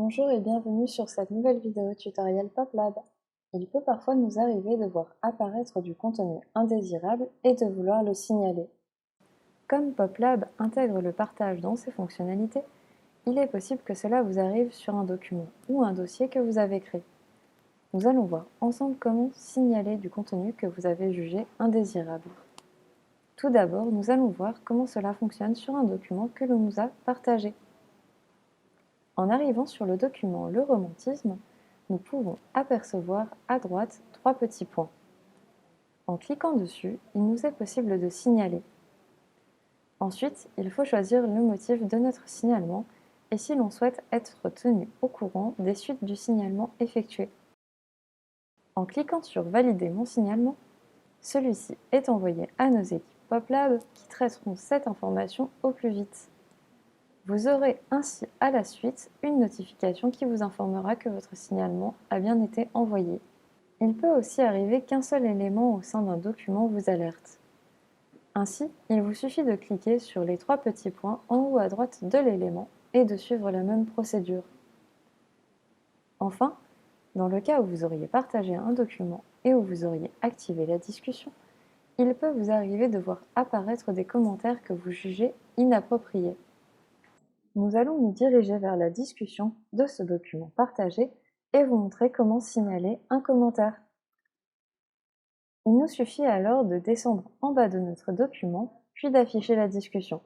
Bonjour et bienvenue sur cette nouvelle vidéo tutoriel PopLab. Il peut parfois nous arriver de voir apparaître du contenu indésirable et de vouloir le signaler. Comme PopLab intègre le partage dans ses fonctionnalités, il est possible que cela vous arrive sur un document ou un dossier que vous avez créé. Nous allons voir ensemble comment signaler du contenu que vous avez jugé indésirable. Tout d'abord, nous allons voir comment cela fonctionne sur un document que l'on nous a partagé. En arrivant sur le document Le romantisme, nous pouvons apercevoir à droite 3 petits points. En cliquant dessus, il nous est possible de signaler. Ensuite, il faut choisir le motif de notre signalement et si l'on souhaite être tenu au courant des suites du signalement effectué. En cliquant sur Valider mon signalement, celui-ci est envoyé à nos équipes PopLab qui traiteront cette information au plus vite. Vous aurez ainsi à la suite une notification qui vous informera que votre signalement a bien été envoyé. Il peut aussi arriver qu'un seul élément au sein d'un document vous alerte. Ainsi, il vous suffit de cliquer sur les 3 petits points en haut à droite de l'élément et de suivre la même procédure. Enfin, dans le cas où vous auriez partagé un document et où vous auriez activé la discussion, il peut vous arriver de voir apparaître des commentaires que vous jugez inappropriés. Nous allons nous diriger vers la discussion de ce document partagé et vous montrer comment signaler un commentaire. Il nous suffit alors de descendre en bas de notre document, puis d'afficher la discussion.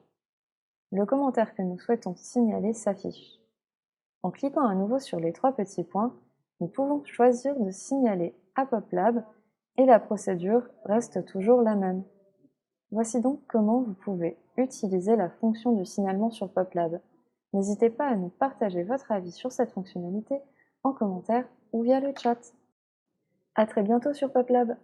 Le commentaire que nous souhaitons signaler s'affiche. En cliquant à nouveau sur les 3 petits points, nous pouvons choisir de signaler à PopLab et la procédure reste toujours la même. Voici donc comment vous pouvez utiliser la fonction du signalement sur PopLab. N'hésitez pas à nous partager votre avis sur cette fonctionnalité en commentaire ou via le chat. À très bientôt sur PopLab!